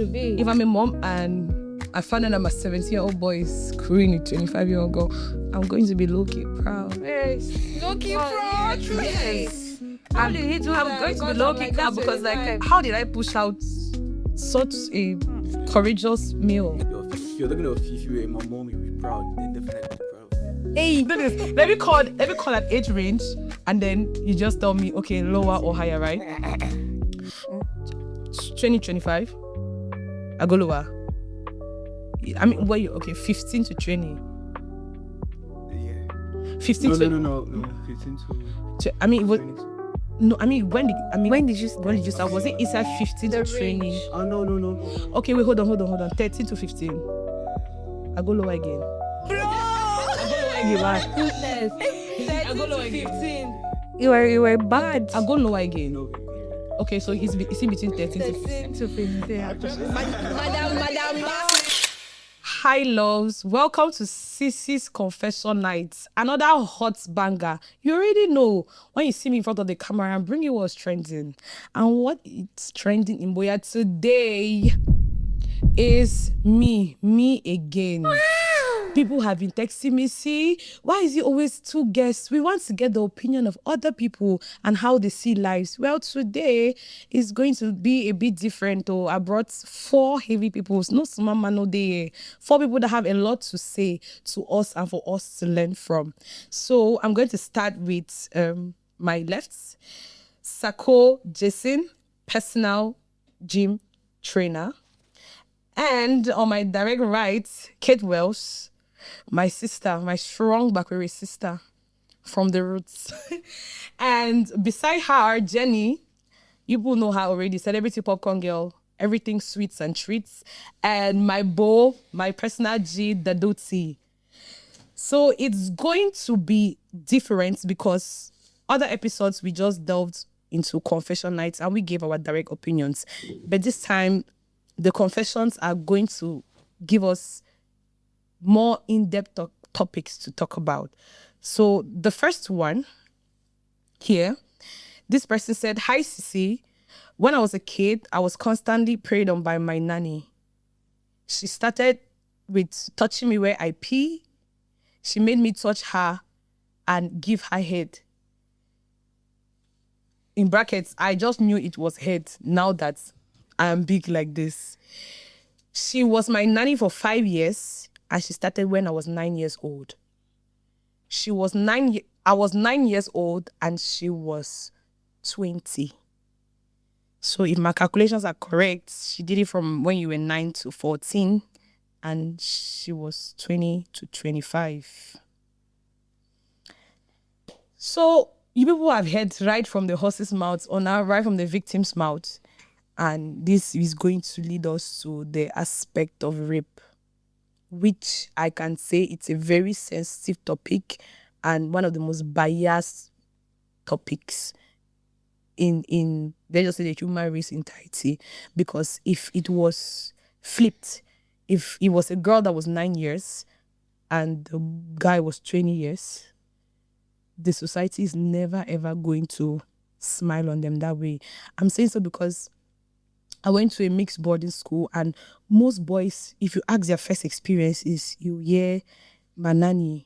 should be. If I'm a mom and I find out that my 17-year-old boy is screwing a 25-year-old girl, I'm going to be low-key proud. Yes. Low-key proud. Yes. How did he do that? I'm going to be low-key proud because how did I push out such a courageous male? If you're talking of if you were my mom, you'd be proud. Then definitely proud. Hey, let me call an age range, and then you just tell me, okay, lower or higher, right? 2025. I go lower. I mean, what you okay? 15 to 20. Yeah. 15 to No. 15 to. I mean, it was. 20. No, I mean, when did you start? Was it inside 15 to 20? Oh no. Okay, wait, hold on. 13 to 15. I go lower again. I go lower again. 15. You were bad. I go lower again. No. Okay, so it's in between 13 to 15. 13 to 15. Madam. Hi loves, welcome to Sissy's Confession Night. Another hot banger. You already know when you see me in front of the camera, I'm bringing what's trending. And what is trending in Boya today is me again. People have been texting me, see, why is it always two guests? We want to get the opinion of other people and how they see lives. Well, today is going to be a bit different. Oh, I brought 4 heavy people. No small no day. 4 people that have a lot to say to us and for us to learn from. So I'm going to start with my left. Sako Jason, personal gym trainer. And on my direct right, Kate Wells, my sister, my strong Bakweri sister from the roots. And beside her, Jenny, you will know her already, celebrity popcorn girl, everything sweets and treats. And my beau, my personal G, the Dotsi. So it's going to be different because other episodes we just delved into confession nights and we gave our direct opinions. But this time, the confessions are going to give us more in-depth topics to talk about. So the first one here, this person said, "Hi Sissy, when I was a kid, I was constantly preyed on by my nanny. She started with touching me where I pee. She made me touch her and give her head. In brackets, I just knew it was head now that I am big like this. She was my nanny for 5 years and she started when I was 9 years old. I was 9 years old and she was 20. So if my calculations are correct, she did it from when you were 9 to 14 and she was 20 to 25. So you people have heard right from the horse's mouth or now right from the victim's mouth. And this is going to lead us to the aspect of rape, which I can say it's a very sensitive topic and one of the most biased topics in let's just say the human race entirety. Because if it was flipped, if it was a girl that was 9 years and the guy was 20 years, the society is never ever going to smile on them that way. I'm saying so because I went to a mixed boarding school and most boys, if you ask their first experience is, you hear my nanny,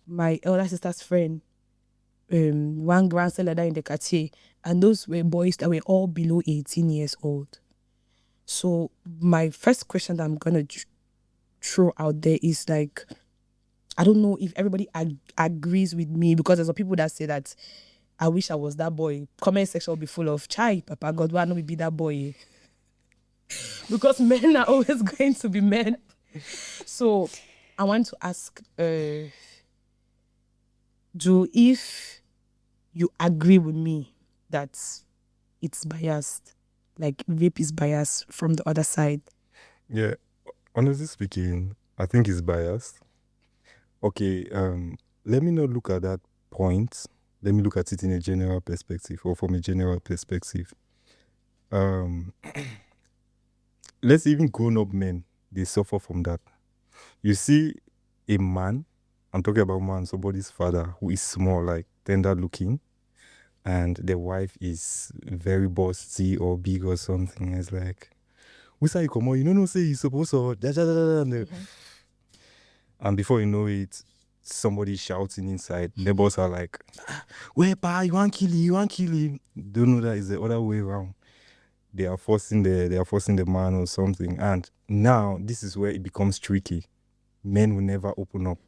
my elder sister's friend, one grandson like that in the quartier, and those were boys that were all below 18 years old. So my first question that I'm going to throw out there is like, I don't know if everybody agrees with me because there's some people that say that I wish I was that boy. Comment section will be full of, chai, Papa God, why not we be that boy? Because men are always going to be men. So I want to ask, if you agree with me that it's biased, like rape is biased from the other side. Yeah, honestly speaking, I think it's biased. Okay, let me not look at that point. Let me look at it in a general perspective or from a general perspective. Let's even grown-up men, they suffer from that. You see a man, I'm talking about man, somebody's father who is small, like tender looking, and the wife is very bossy or big or something. It's like, we say you come on, you know, say you supposed to, da, da, da, da, da. And before you know it, somebody shouting inside. Neighbors are like, where pa, you want kill him, you want kill him. Don't know that it's the other way around. They are forcing the man or something. And now this is where it becomes tricky. Men will never open up.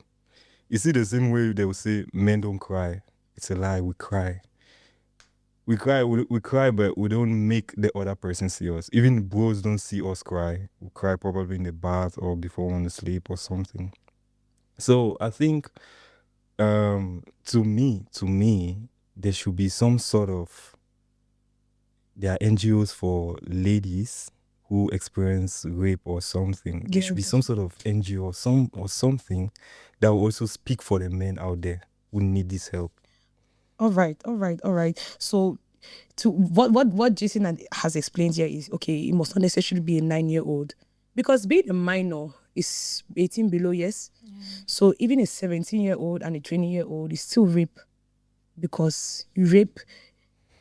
You see, the same way they will say men don't cry. It's a lie, we cry. We cry, but we don't make the other person see us. Even bros don't see us cry. We cry probably in the bath or before we want to sleep or something. So I think to me, there should be some sort of, there are NGOs for ladies who experience rape or something. There should be some sort of NGO or something that will also speak for the men out there who need this help. All right. So, to what Jason has explained here is, okay, it must not necessarily be a 9-year-old, because being a minor is 18 below, yes. So even a 17-year-old and a 20-year-old is still rape, because rape,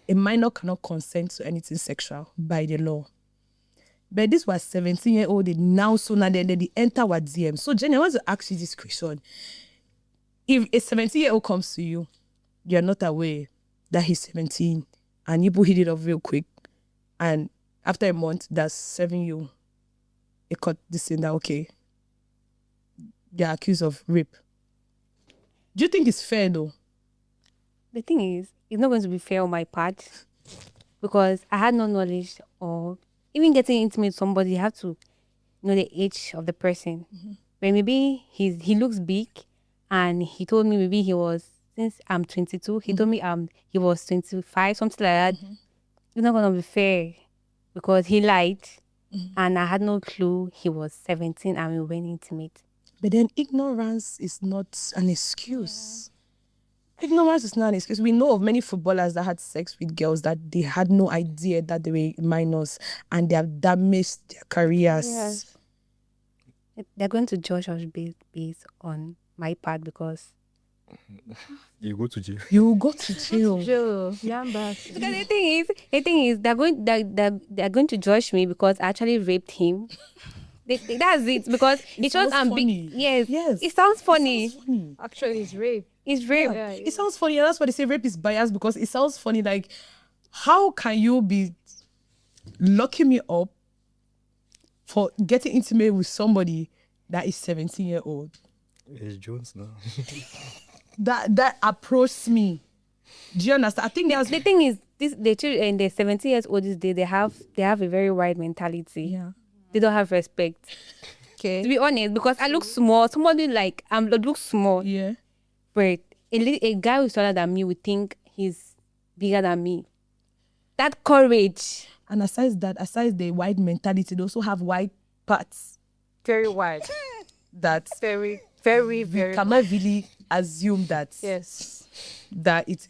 a minor cannot consent to anything sexual by the law. But this was 17-year-old, they enter what DM. So Jenny, I want to ask you this question. If a 17-year-old comes to you, you're not aware that he's 17, and you hit it off real quick, and after a month, that's serving you a cut this thing that, okay, they're accused of rape. Do you think it's fair though? The thing is, it's not going to be fair on my part, because I had no knowledge, or even getting intimate with somebody, you have to know the age of the person. But maybe he looks big, and he told me maybe he was, since I'm 22, he told me he was 25, something like that. It's not going to be fair, because he lied, and I had no clue he was 17 and we went intimate. But then ignorance is not an excuse. Ignorance is not an excuse. We know of many footballers that had sex with girls that they had no idea that they were minors, and they have damaged their careers. Yes. They're going to judge us based on my part, because You go to jail. You will go to jail. because the thing is they're going to judge me because I actually raped him. That's it, because it shows I'm funny. big. Yes, Yes. it sounds funny. Actually, it's rape. It's rape. Yeah, It sounds funny, and that's why they say rape is biased, because it sounds funny. Like, how can you be locking me up for getting intimate with somebody that is 17-year-old? It's Jones now. That approached me. Do you understand? I think there's The thing is, the children in the 17 years old this day, they have a very wide mentality. yeah. They don't have respect. Okay. To be honest, because I look small. Somebody like looks small, Yeah. but a guy who's taller than me would think he's bigger than me. That courage. And aside the wide mentality, they also have wide parts Very wide. that Very, very, we very. cannot really assume that Yes. that it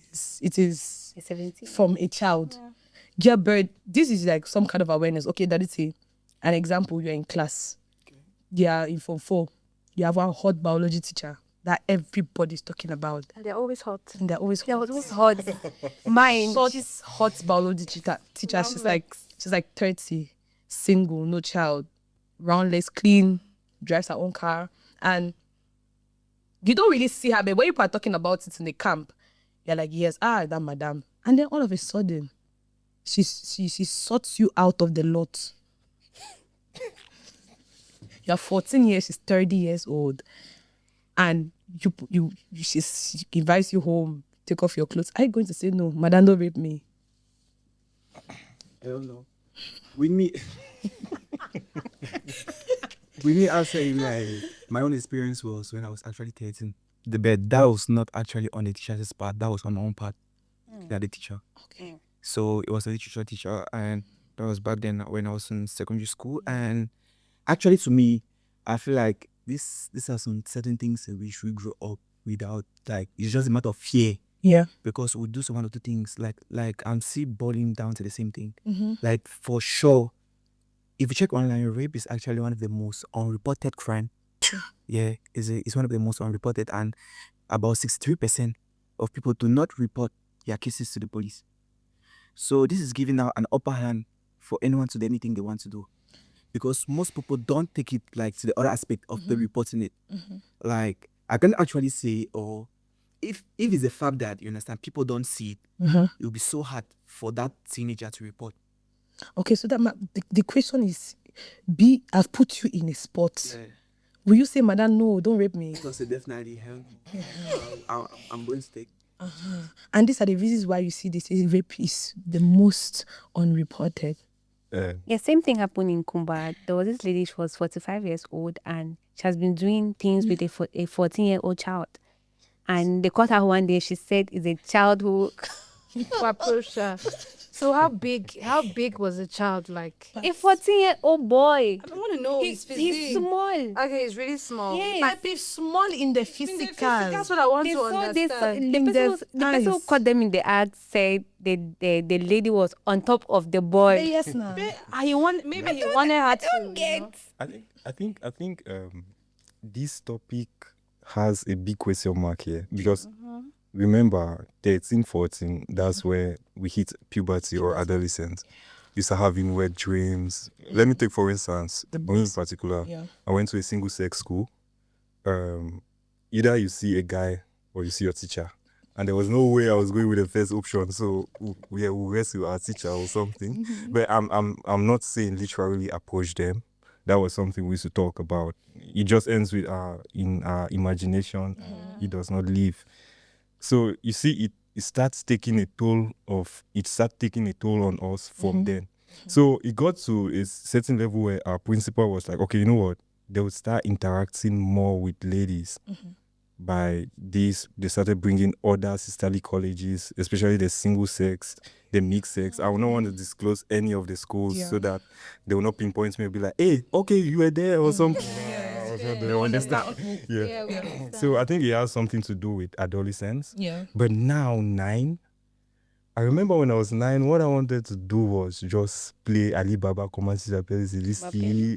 is A 17. from a child. Yeah, but this is like some kind of awareness. Okay, that is an example. You're in class. Yeah, in Form 4. You have one hot biology teacher that everybody's talking about. And they're always hot. And they're always That was hot. Mine. such hot biology teacher. She's like 30, single, no child, round legs, clean, drives her own car, and you don't really see her. But when people are talking about it in the camp, you're like, yes, that madam. And then all of a sudden, she sorts you out of the lot. You're 14 years, she's 30 years old, and she invites you home, take off your clothes. Are you going to say no, madam, don't rape me? Hell no. With me, with me, I'll say, like, my own experience was when I was actually 13. But that was not actually on the teacher's part. That was on my own part. That the teacher. Okay. So it was a literature teacher, and that was back then when I was in secondary school. And actually, to me, I feel like this are some certain things that we should grow up without. Like, it's just a matter of fear, Yeah. because we do some one or two things like I'm still boiling down to the same thing. Mm-hmm. Like, for sure, if you check online, rape is actually one of the most unreported crime. Yeah, it's one of the most unreported, and about 63% of people do not report their cases to the police. So this is giving out an upper hand for anyone to do anything they want to do. because most people don't take it like to the other aspect of the reporting it. Like I can actually say, or if it's a fact that you understand people don't see it, it will be so hard for that teenager to report. Okay, so that the question is, I've put you in a spot. Will you say, Madam, no, don't rape me? So say definitely hell. I'm going to take. And these are the reasons why you see this rape is the most unreported. Yeah, same thing happened in Kumba. There was this lady, she was 45 years old and she has been doing things with a 14-year-old child. And they caught her one day, she said it's a child who approached her. So how big was the child? Like a 14-year-old boy. I want to know his physique. He's small. Okay, he's really small. Yes. Might be small in the physical. That's what I want They to saw this, understand. the person who caught them in the act said the lady was on top of the boy. Yes, now. He wanted her to. don't get. I think this topic has a big question mark here because remember 13, 14, that's where we hit puberty or adolescence. You start having wet dreams. Let me take for instance, me in particular, I went to a single sex school. Either you see a guy or you see your teacher. And there was no way I was going with the first option, so we'll rescue our teacher or something. But I'm not saying literally approach them. That was something we used to talk about. It just ends with in our imagination. It does not live. So you see, it starts taking a toll on us from then. So it got to a certain level where our principal was like, okay, you know what? They would start interacting more with ladies. By this, they started bringing other sisterly colleges, especially the single sex, the mixed sex. I would not want to disclose any of the schools so that they will not pinpoint me and be like, hey, okay, you were there or something. They understand. So I think it has something to do with adolescence. But now 9, I remember when I was 9, what I wanted to do was just play Alibaba, comment ça s'appelle, play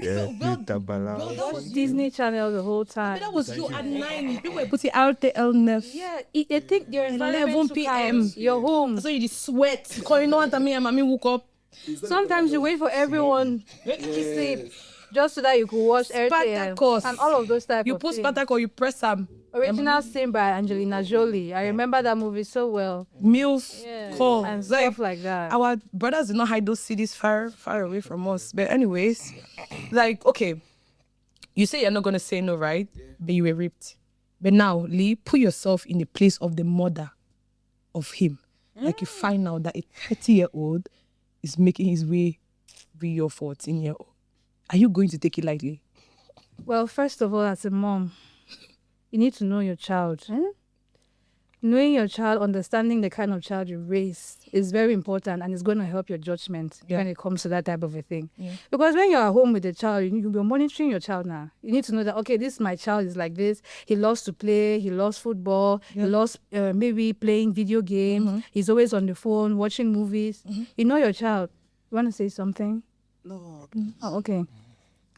Tabala. Watch Disney Channel the whole time. That was you at 9. People were putting out the illness. Yeah, they think you're 11 p.m. You're home. So you just sweat. Because you know what I mean? Mommy woke up. Sometimes you wait for everyone to sleep just so that you could watch everything. Spartacus. And all of those type You of put things. Spartacus, you press them. Original scene by Angelina Jolie. I remember that movie so well. Meals, calls, And stuff like that. Our brothers did not hide those CDs far away from us. But anyways, like, okay, you say you're not going to say no, right? But you were raped. But now, Lee, put yourself in the place of the mother of him. Like you find out that a 30-year-old is making his way with your 14-year-old. Are you going to take it lightly? Well, first of all, as a mom, you need to know your child. Knowing your child, understanding the kind of child you raise is very important, and it's going to help your judgment when it comes to that type of a thing. Because when you're at home with the child, you'll be monitoring your child now. You need to know that, okay, this my child is like this. He loves to play. He loves football. He loves maybe playing video games. He's always on the phone, watching movies. You know your child. You want to say something? No. Oh, okay.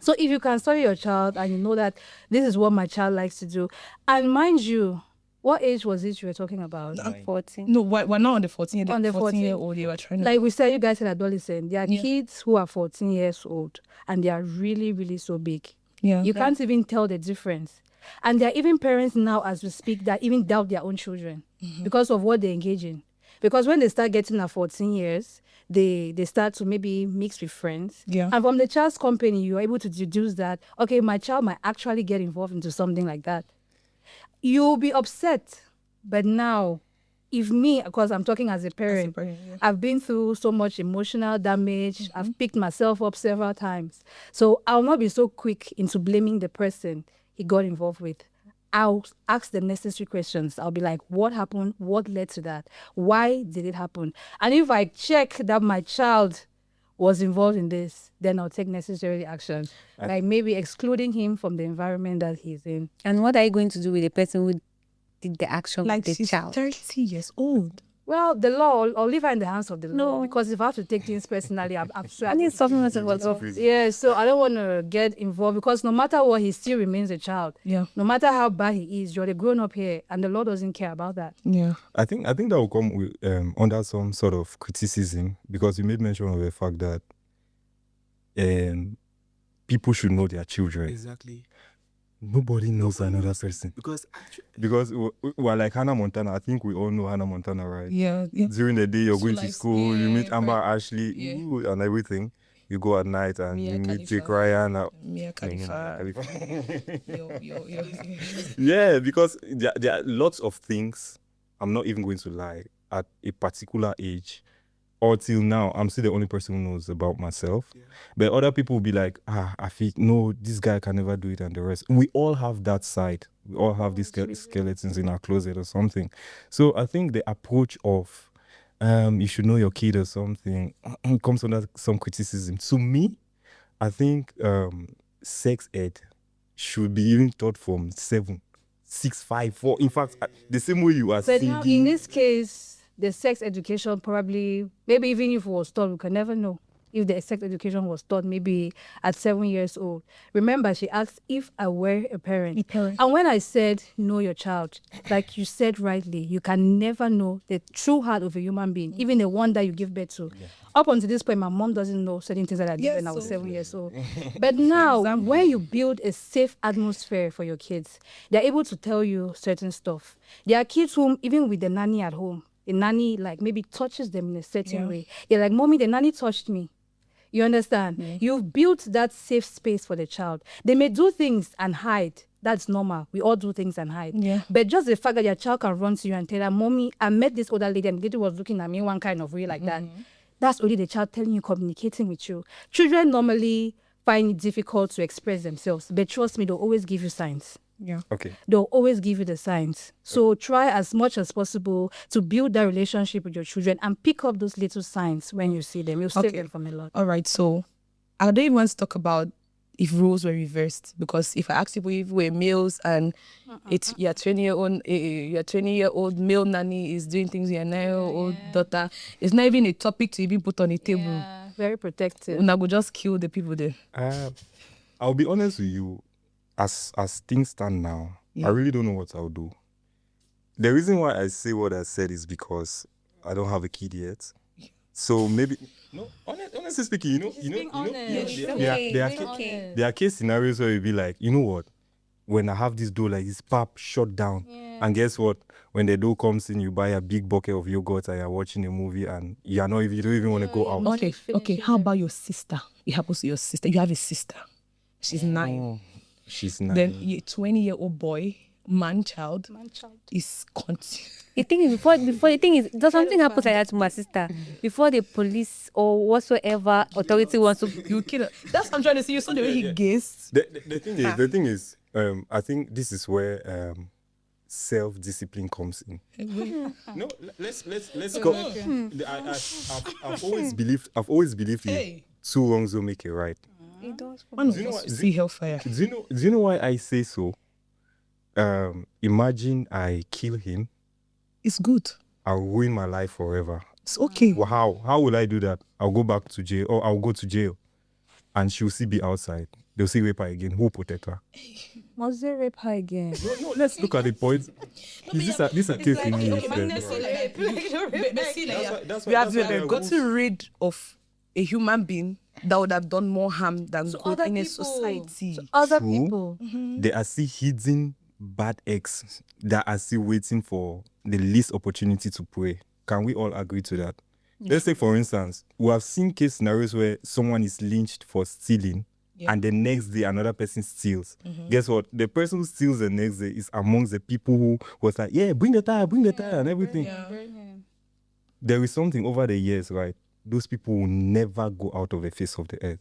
So if you can study your child and you know that this is what my child likes to do, and mind you, what age was it you were talking about? 14. No, we're not on the 14. On the 14-year-old, you were trying to... Like we said, you guys said adolescent. There are kids who are 14 years old and they are really, really so big. You can't even tell the difference. And there are even parents now, as we speak, that even doubt their own children because of what they engage in. Because when they start getting at 14 years, they start to maybe mix with friends. And from the child's company, you're able to deduce that, okay, my child might actually get involved into something like that. You'll be upset. But now, if me, because I'm talking as a parent, I've been through so much emotional damage. I've picked myself up several times. So I'll not be so quick into blaming the person he got involved with. I'll ask the necessary questions. I'll be like, what happened? What led to that? Why did it happen? And if I check that my child was involved in this, then I'll take necessary action. Like maybe excluding him from the environment that he's in. And what are you going to do with the person who did the action like with the she's child? 30 years old. Well, the law, I'll leave her in the hands of the law. No. Because if I have to take things personally, I'm I need something else about Yeah, so I don't want to get involved because no matter what, he still remains a child. No matter how bad he is, you're the grown up here, and the law doesn't care about that. I think that will come with, under some sort of criticism because you made mention of the fact that people should know their children. Exactly. Nobody knows another person. Because We're like Hannah Montana. I think we all know Hannah Montana, right? Yeah. During the day, you're going to like, school, you meet yeah, Amber, right. Ashley, Yeah. ooh, and everything. You go at night and Mia you meet Khalifa. Jake Ryan. Mia Khalifa. Yo. Yeah, because there are lots of things, I'm not even going to lie, at a particular age, or till now, I'm still the only person who knows about myself. Yeah. But other people will be like, I feel, no, this guy can never do it, and the rest. We all have that side. We all have these skeletons in our closet or something. So I think the approach of, you should know your kid or something, comes under some criticism. To me, I think sex ed should be even taught from 7, 6, 5, 4. In fact, the same way you are But saying. now, in this case, the sex education probably, maybe even if it was taught, we can never know if the sex education was taught maybe at 7 years old. Remember, she asked if I were a parent. And when I said, know your child, like you said rightly, you can never know the true heart of a human being, even the one that you give birth to. Yeah. Up until this point, my mom doesn't know certain things that I did when I was 7 years old. But now, when you build a safe atmosphere for your kids, they're able to tell you certain stuff. There are kids who, even with the nanny at home, the nanny like maybe touches them in a certain way. They're like, Mommy, the nanny touched me. You understand? Yeah. You've built that safe space for the child. They may do things and hide. That's normal. We all do things and hide. Yeah. But just the fact that your child can run to you and tell her, Mommy, I met this older lady and the lady was looking at me one kind of way like that. That's only the child telling you, communicating with you. Children normally find it difficult to express themselves. But trust me, they'll always give you signs. Yeah. Okay. They'll always give you the signs. So try as much as possible to build that relationship with your children and pick up those little signs when you see them. You'll save them from a lot. All right. So I don't even want to talk about if roles were reversed, because if I ask people if we're males and it's your 20-year-old male nanny is doing things with your 9-year-old daughter, it's not even a topic to even put on a table. Yeah, very protective. And I would just kill the people there. I'll be honest with you. As things stand now, I really don't know what I'll do. The reason why I say what I said is because I don't have a kid yet. So maybe honestly speaking, there are case scenarios where you'll be like, you know what? When I have this door like this, pap, shut down. Yeah. And guess what? When the door comes in, you buy a big bucket of yogurt and you're watching a movie and you don't even want to go out. Okay. How about your sister? It happens to your sister. You have a sister. She's 9. She's 9. Then your 20-year-old boy, man-child, is The thing is, does something happens like that to my sister, before the police or whatsoever authority wants to, you kill her. That's what I'm trying to see. You saw the way he guessed. The thing is, I think this is where self-discipline comes in. No, let's go. I've always believed in 2 wrongs don't make it right. it does. See hellfire. Do you know why I say so? Imagine I kill him. It's good. I'll ruin my life forever. It's okay. Well, how will I do that? I'll go back to jail, or I'll go to jail, and she'll still be outside. They'll see rape her again. Who will protect her? Must they rape her again? No, let's look at the point. This a case in me. We have gotten rid of a human being that would have done more harm than good in a society. Other people. They are still hidden bad eggs that are still waiting for the least opportunity to prey. Can we all agree to that? Let's say, for instance, we have seen case scenarios where someone is lynched for stealing, and the next day another person steals. Guess what? The person who steals the next day is amongst the people who was like, bring the tire and everything. There is something over the years, right? Those people will never go out of the face of the earth.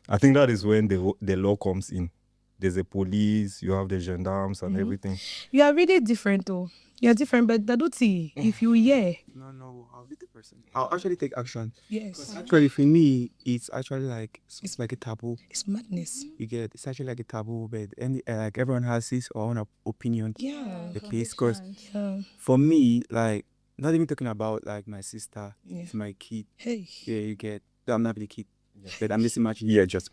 I think that is when the law comes in. There's a police, you have the gendarmes and everything. You are really different though. You're different, but Daduti, if you No, I'll be the person. I'll actually take action. Yes. Actually, for me, it's actually like it's like a taboo. It's madness. You get it's actually like a taboo, but like everyone has his own opinion. Yeah. The pace, cause for me, like not even talking about like my sister, it's my kid. Hey. Yeah, you get. I'm not really kid. But I'm just imagining. Just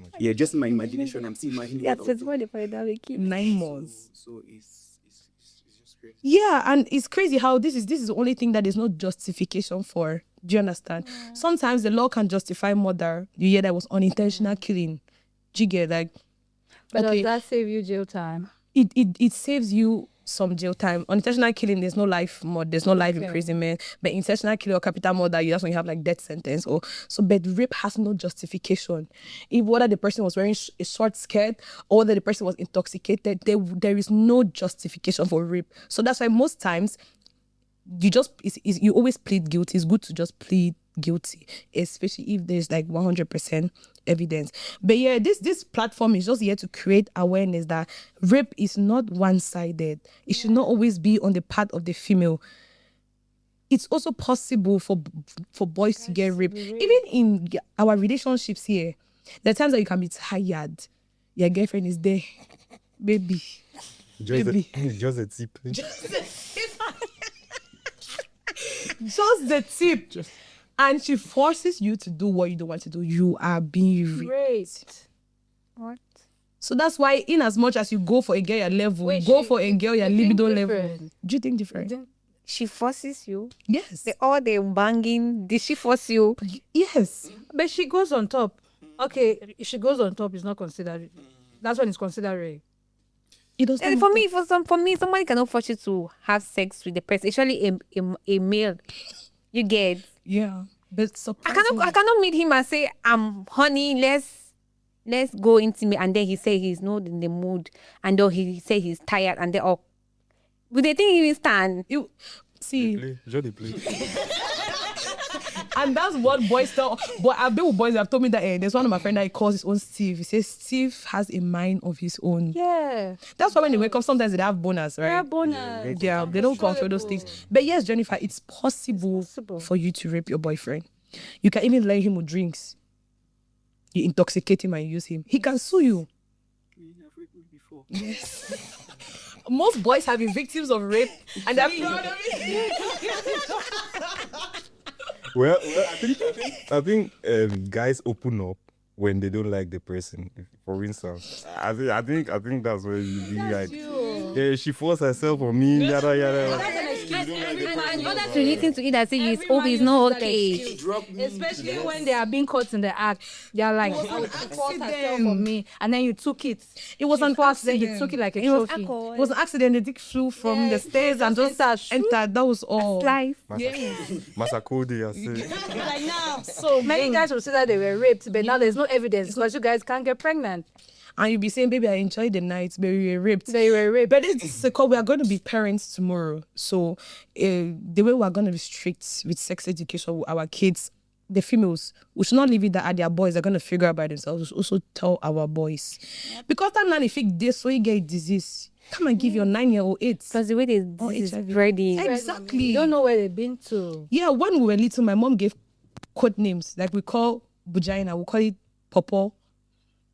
in my imagination, I'm still imagining. Yeah, it's funny for that we keep 9 months. So it's just crazy. Yeah, and it's crazy how this is the only thing that there's no justification for. Do you understand? Sometimes the law can justify murder. You hear that was unintentional killing. Jigger, like, But okay, does that save you jail time? it saves you some jail time. Unintentional killing, there's no life mod, there's no life Okay. imprisonment. But intentional killing or capital murder, that's when you have like death sentence or so. But rape has no justification. If whether the person was wearing a short skirt or whether the person was intoxicated, there is no justification for rape. So that's why most times you always plead guilty. It's good to just plead guilty, especially if there's like 100% evidence. But yeah, this platform is just here to create awareness that rape is not one-sided. It should not always be on the part of the female. It's also possible for boys to get raped. Even in our relationships here, there are times that you can be tired. Your girlfriend is there, baby. Just a tip. Just the tip. And she forces you to do what you don't want to do. You are being raped. What? So that's why, in as much as you go for a girl your level, Wait, go for a girl your libido level. different? Do you think different? She forces you. Yes. All the banging. Did she force you? Yes. But she goes on top. Okay, if she goes on top, it's not considered. That's when it's considered rape. It doesn't. And for me, somebody cannot force you to have sex with the person, especially a male. You get. Yeah. But I cannot meet him and say, honey, let's go intimate, and then he say he's not in the mood, and then he say he's tired, and then would they think he will stand? You see, Play. and that's what boys tell. But I've been with boys that have told me that there's one of my friends that he calls his own Steve. He says Steve has a mind of his own. Yeah. That's why when they wake up, sometimes they have bonus, right? Yeah, bonus. Yeah, they don't control those things. But yes, Jennifer, it's possible for you to rape your boyfriend. You can even lay him with drinks. You intoxicate him and you use him. He can sue you. Yes. Most boys have been victims of rape and they're proud of it. Well, I think guys open up when they don't like the person. For instance, I think that's where you be like, yeah, she forced herself on me, yada yada. And others relating to it and say he's not okay. Especially when they are being caught in the act. They are like, she forced herself on me, and then you took it. It was an Then you accident. took it like a It was trophy. alcohol. It was an accident. The dick flew from the stairs and just entered. That was all. Life. Masakodi, I say. Like now, so many guys will say that they were raped, but now there's no evidence because you guys can't get pregnant. And you'll be saying, baby, I enjoyed the night, but we were raped. They were raped. But it's because we are going to be parents tomorrow. So the way we are going to be strict with sex education with our kids, the females, we should not leave it that at their boys, they're going to figure out by themselves. We should also tell our boys. Because that nanny fake this, so you get a disease. Come and give your 9-year-old AIDS. Because the way this is HIV. spreading. Exactly. You don't know where they've been to. Yeah, when we were little, my mom gave code names. Like we call vagina, we call it popo.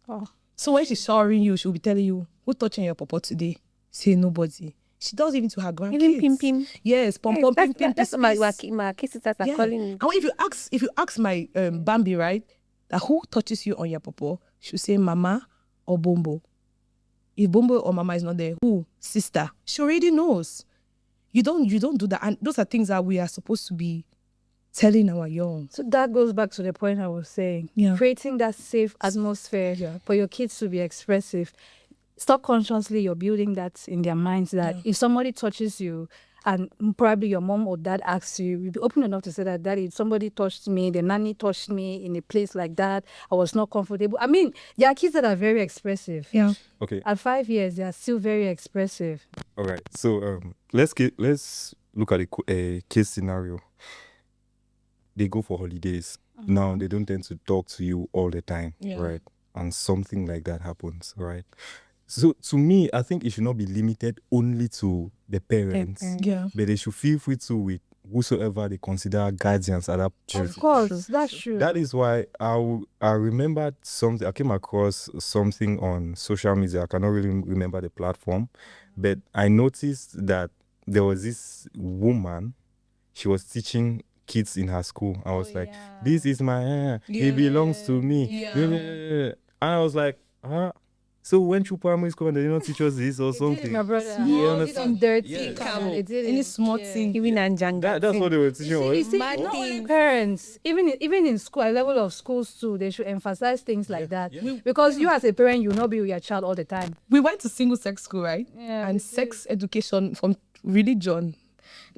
Oh. So when she's showering you, she'll be telling you, who touching your popo today? Say nobody. She does even to her grandkids. Even pim. Yes, pom pom pim pim. That's what my kids sisters are calling me. And if you ask my Bambi, right, that who touches you on your popo, she'll say mama or bombo. If bombo or mama is not there, who? Sister. She already knows. You don't do that. And those are things that we are supposed to be telling our young. So that goes back to the point I was saying. Yeah. Creating that safe atmosphere for your kids to be expressive. Subconsciously, you're building that in their minds that if somebody touches you, and probably your mom or dad asks you, you'll be open enough to say that, Daddy, somebody touched me, the nanny touched me in a place like that, I was not comfortable. I mean, there are kids that are very expressive. Yeah. Okay. At 5 years, they are still very expressive. All right. So let's look at a case scenario. They go for holidays. Now they don't tend to talk to you all the time, right? And something like that happens, right? So to me, I think it should not be limited only to the parents, Yeah. but they should feel free to with whosoever they consider guardians at that point. Of course, that's true. That is why I remembered something. I came across something on social media. I cannot really remember the platform, but I noticed that there was this woman. She was teaching kids in her school. I was like, this is my hair. It belongs to me. Yeah. And I was like, So went through primary school and they didn't teach us this or something. My brother, understand? dirty. Any small thing. Even and Janga. That's what they were teaching us. You see, Mad not only things. parents, even in school, at level of schools too, they should emphasize things like that. Because you as a parent, you will not be with your child all the time. We went to single sex school, right? Yeah, and sex education from religion.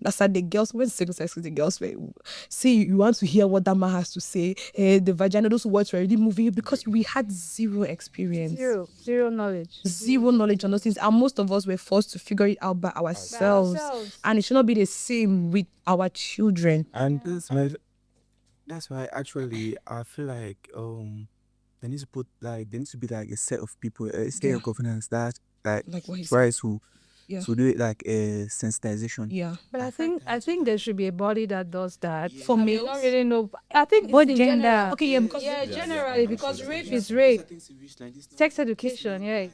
That's how the girls went to single sex school. The girls were, see, you want to hear what that man has to say. The vagina, those words were already moving because we had zero experience. Zero knowledge. Zero knowledge on those things. And most of us were forced to figure it out by ourselves. And it should not be the same with our children. And that's why actually I feel like there needs to be like a set of people, a state of governance that Like what he tries to Yeah. do it like a sensitization. Yeah. But I think there should be a body that does that. For I males? don't really know. I think Both it's in gender. general. Okay, yeah, because Generally, because rape is rape. Sex education, yeah.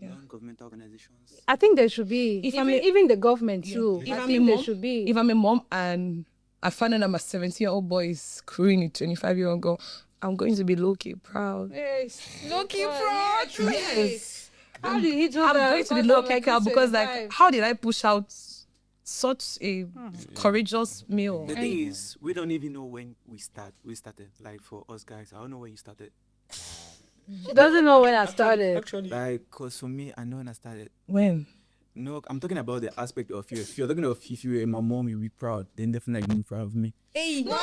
Non-governmental organizations. I think there should be. If Even the government too. If I I'm think a there mom- should be. if I'm a mom and I find out that my 17-year-old boy is screwing a 25-year-old girl, I'm going to be low-key proud. Yes. Low-key proud? Yes. How did he do I'm that? going to be low-key proud because, like, how did I push out such a courageous male? The thing is, we don't even know when we started. Like for us guys, I don't know when you started. She doesn't know when I started. Actually, Like, cause for me, I know when I started. When? No, I'm talking about the aspect of you. If you're talking of if you were my mom, you'll be proud. Then definitely be proud of me. Hey, No.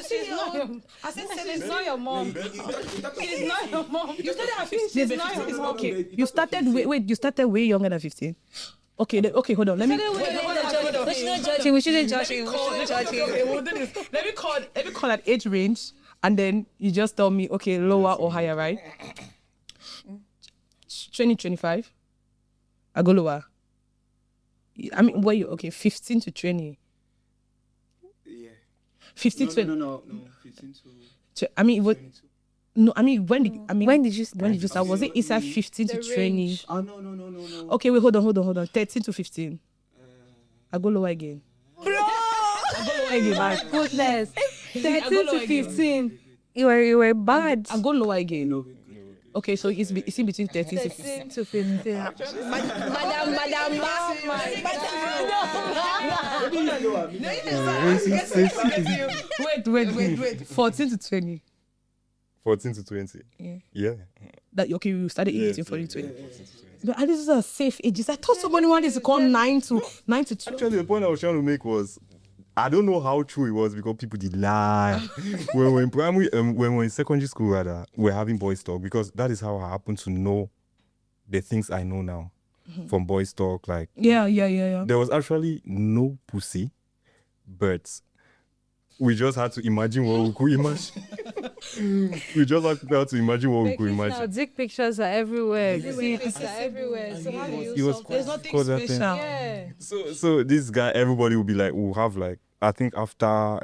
She's not your. I said she's not your mom. She's not your mom. You started at 15. She's not your mom. Okay. You started you started way younger than 15. Okay, okay, hold on. Let me we shouldn't judge him. We shouldn't judge him. We shouldn't judge him. Okay, we'll do this. Let me call that age range, and then you just tell me, okay, lower or higher, right? 2025. I go lower. I mean, what you okay? 15 to 20. Yeah. 15 to No. 15 to. I mean, what? No, I mean, when did you start? Was it inside 15 to The 20? range. Oh no. Okay, wait, hold on. 13 to 15. I go lower again. My goodness. 13 to 15. You were bad. I go lower again. Okay, so it's in between 13 to 15. 13 to 15. Wait. 14 to 20. 14 to 20. Yeah. That okay, you started Yeah, 18 for yeah, 20. yeah, 14 to 20. But at least these are safe ages. I thought somebody wanted to call 9 to 12. Actually, the point I was trying to make was, I don't know how true it was because people did lie. When we're in primary, when we're in secondary school, rather, we're having boys talk because that is how I happen to know the things I know now from boys talk. Like, Yeah. there was actually no pussy, but we just had to imagine what we could imagine. We just had to imagine what we could Now, imagine. dick pictures are everywhere. Dick pictures are everywhere. So how do you It was solve There's that? nothing called that thing. special. Yeah. So this guy, everybody will be like, we'll have like, I think after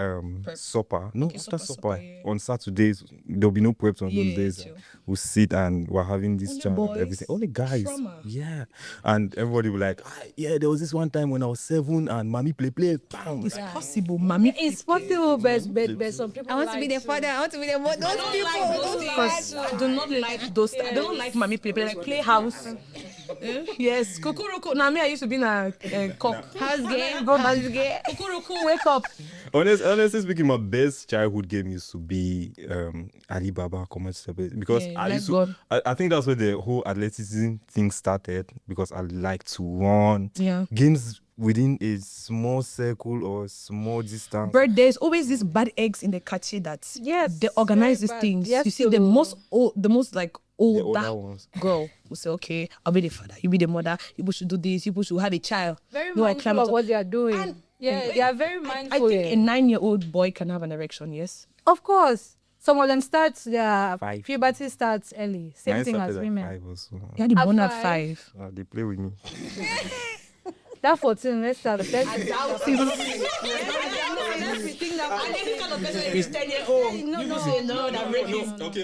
supper, no, Okay, after supper, supper, yeah. on Saturdays, there'll be no preps on Yeah, those days. chill. We'll sit and we're having this Only chat and boys? everything. Only guys. Trauma. Yeah. And everybody will like, yeah, there was this one time when I was 7 and mommy play, bam. It's possible, mommy. It's possible, but some people I want to be the father. I want to be the mother. Those people. Because I do not like those. I don't like mommy play like playhouse. Yes, kukuruku. Now me, I used to be in a cock. House game. Kukuruku, wake up. Honestly speaking, my best childhood game used to be Alibaba Commerce Stable because Yeah, I like used to. God. I think that's where the whole athleticism thing started because I like to run. Yeah. Games within a small circle or small distance. But there's always these bad eggs in the catchy that they organize these very bad. things. Yes, You see, so- the most like The older older ones. girl will say, okay, I'll be the father, you be the mother, you should do this, you should have a child. Very No, I mindful climb of up. what they are doing. And- They are very I mindful. think a 9-year-old boy can have an erection, yes? Of course. Some of them their 5. puberty starts early. Same Mine thing started as at women. 5 or so. Yeah, the At born at 5. 5. They play with me. That 14, let's start. Okay,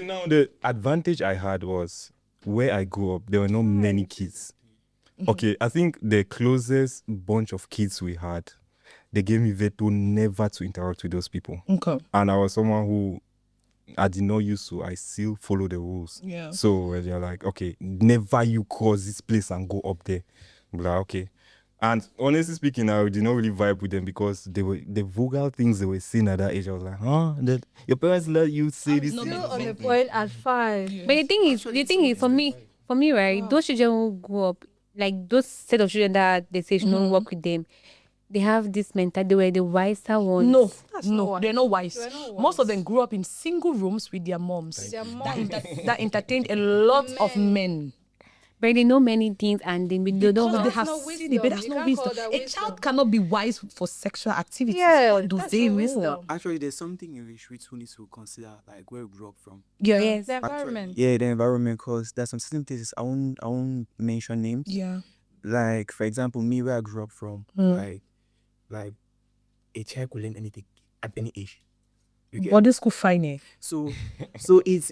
now the advantage I had was where I grew up, there were not many kids. Okay, I think the closest bunch of kids we had, they gave me veto never to interact with those people. Okay. And I was someone who I did not use to, I still follow the rules. Yeah. So they're like, okay, never you cross this place and go up there. I'm like, okay. And honestly speaking, I did not really vibe with them because they were the vulgar things they were saying at that age. I was like, huh? That your parents let you say this? not thing? Still on the point at 5. But the thing is, for me, right? Those children who grow up, like those set of children that they say should not work with them, they have this mentality. They were the wiser ones. No, not wise. they're not wise. They're not Most of wise. them grew up in single rooms with their moms. Their That, moms. that entertained a lot of men. But they know many things and they don't Because have. they have no seen wisdom. it, but that's You not can't wisdom. call that A wisdom. child cannot be wise for sexual activities. Yeah, What do that's they no know? wisdom. Actually, there's something in which we need to consider, like where we grew up from. Yeah. Yes. The environment. Yeah, the environment, because there's some certain places I won't mention names. Yeah. Like for example, me where I grew up from, like a child could learn anything at any age. You get? Boarding school fine. Eh? So it's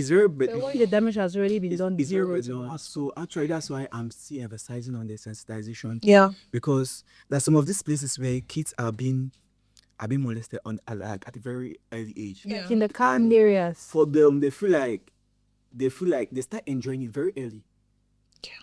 very The way the damage has already been done, it's zero very to bad. us. So actually that's why I'm still emphasizing on the sensitization. Yeah. Because there's some of these places where kids are being molested at a very early age. Yeah. Like in the calm areas. For them, they feel like they start enjoying it very early.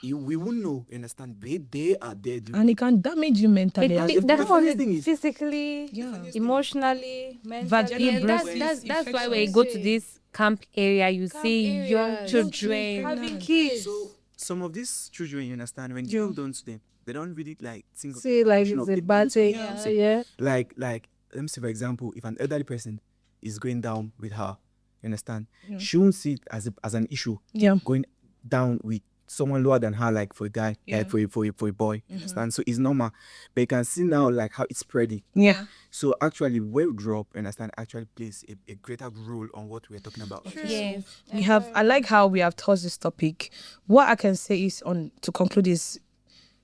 We won't know, you understand? They are there. And it can damage you mentally. But the that's funny thing is, Physically, emotionally, mentally. That's why when you go to this camp area, you see young areas. children. Having kids. so some of these children, you understand, when you don't to them, they don't really like think of See, like option it's of a it. bad thing. Yeah. Yeah. Like let me say for example, if an elderly person is going down with her, you understand, she won't see it as an issue. Yeah. Going down with someone lower than her, like for a guy, for a boy, you understand? So it's normal. But you can see now like how it's spreading. Yeah. So actually where we grew up, you understand, actually plays a greater role on what we're talking about. Yes. I like how we have touched this topic. What I can say is to conclude is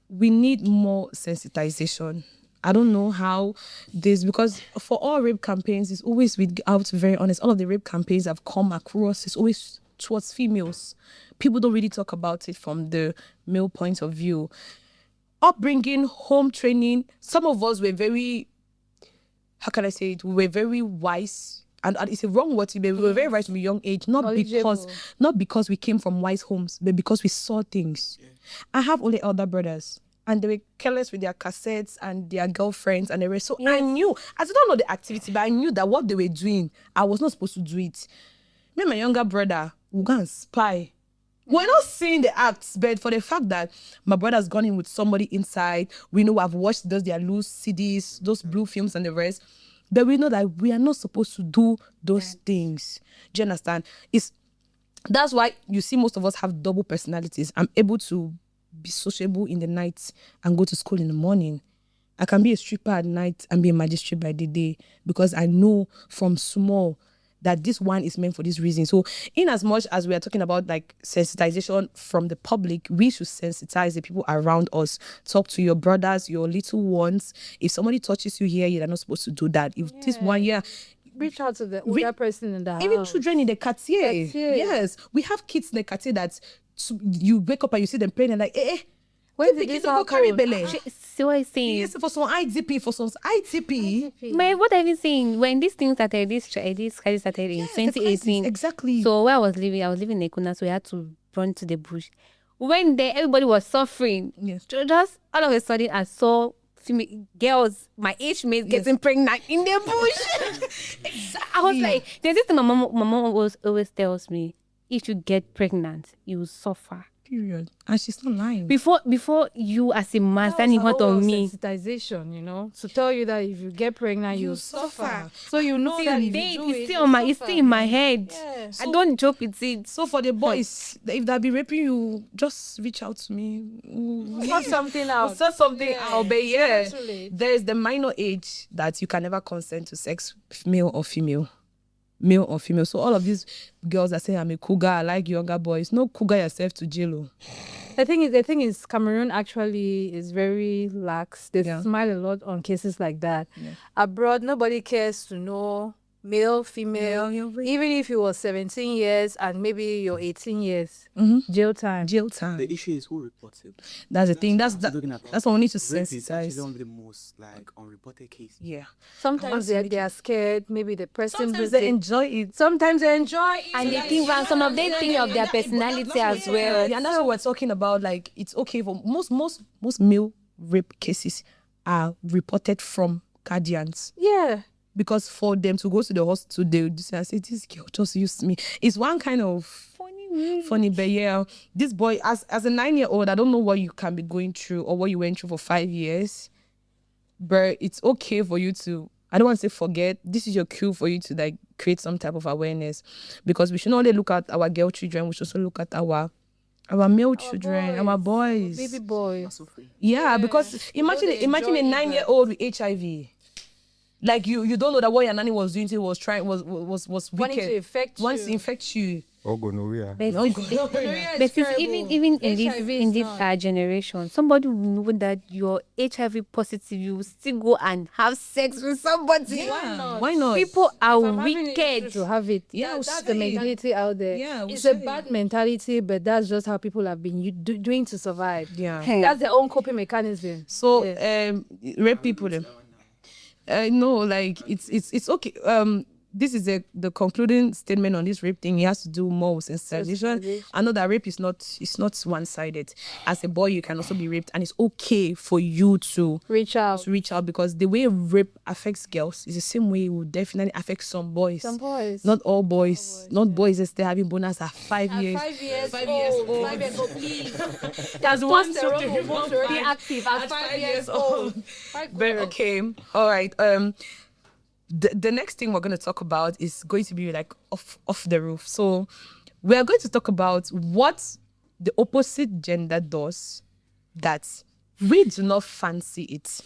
we need more sensitization. I don't know how this, because for all rape campaigns, it's always, without to be very honest, all of the rape campaigns have come across, it's always towards females. People don't really talk about it from the male point of view. Upbringing, home training, some of us were very, how can I say it? We were very wise. And it's a wrong word to be. We were very wise from a young age, not because we came from wise homes, but because we saw things. I have only elder brothers, and they were careless with their cassettes and their girlfriends, and they were so. I knew, I don't know the activity, but I knew that what they were doing, I was not supposed to do it. Me and my younger brother will go and spy. We're not seeing the acts, but for the fact that my brother's gone in with somebody inside, we know I've watched their loose CDs, those blue films and the rest, but we know that we are not supposed to do those things. Do you understand? That's why you see most of us have double personalities. I'm able to be sociable in the night and go to school in the morning. I can be a stripper at night and be a magistrate by the day, because I know from small that this one is meant for this reason. So in as much as we are talking about like sensitization from the public, we should sensitize the people around us. Talk to your brothers, your little ones. If somebody touches you here, you're not supposed to do that. If this one year, Reach out to the older person in the house. even children in the quartier. Yes, we have kids in the quartier that you wake up and you see them praying and like, When did this go carry happen? belly? See what I'm saying? Yes, for some IDP, for some ITP. But what have you seen when this thing started? This crisis started in 2018. Exactly. So where I was living in Ekuna, so we had to run to the bush. When everybody was suffering, Yes. just all of a sudden I saw girls, my age mates, getting pregnant in the bush. I was like, there's this thing my mom always tells me: if you get pregnant, you will suffer. Period. And she's not lying. Before you as a man standing hot on me. Sensitization, to tell you that if you get pregnant, you suffer. So you know that if you do It's still in my head. Yeah. I don't joke with it. So for the boys, if they be raping you, just reach out to me. Sort something out. Sort something out. But yeah, Too late. there is the minor age that you can never consent to sex, male or female. Male or female. So all of these girls that say I'm a cougar, I like younger boys. No, cougar yourself to jail. The thing is, Cameroon actually is very lax. They smile a lot on cases like that. Yeah. Abroad, nobody cares to know male, female, even if it was 17 years and maybe you're 18 years, jail time. Jail time. The issue is who reports it. That's the thing. That's what we need to Rape is actually sensitize. one of the most like unreported cases. Yeah. Sometimes they are scared. Maybe the person Sometimes they enjoy it. Sometimes they enjoy it. And they think, and some of them think of their personality as well. Yeah, that's what we're talking about. Like, it's okay for most male rape cases are reported from guardians. Yeah. Because for them to go to the hospital, they would say, this girl just used me. It's one kind of funny, but yeah, this boy, as a 9-year-old, I don't know what you can be going through or what you went through for 5 years, but it's okay for you to, I don't want to say forget, this is your cue for you to like create some type of awareness, because we should not only look at our girl children, we should also look at our male children, our boys. Baby boys. Yeah, because imagine a 9-year-old with HIV. Like you don't know that what your nanny was doing to you was wicked. Wanting to infect Wants to infect you. Or gonorrhea. But it's even in this generation, somebody will know that you're HIV positive, you will still go and have sex with somebody. Yeah. Why not? People are I'm having wicked. issues to have it. Yeah, That's the mentality out there. Yeah, it's a bad mentality, but that's just how people have been doing to survive. Yeah. That's their own coping mechanism. So rape people. No, like it's okay. This is the concluding statement on this rape thing. He has to do more with sensitization. I know that rape is not one-sided. As a boy, you can also be raped, and it's okay for you to reach out, because the way rape affects girls is the same way it will definitely affect some boys. Not all boys. Not boys that stay having bonus at 5 years. 5 years. 5 years old. 5 years old, please. That's one already active at 5 years old. But okay, all right. The next thing we're going to talk about is going to be like off the roof. So we're going to talk about what the opposite gender does that we do not fancy it.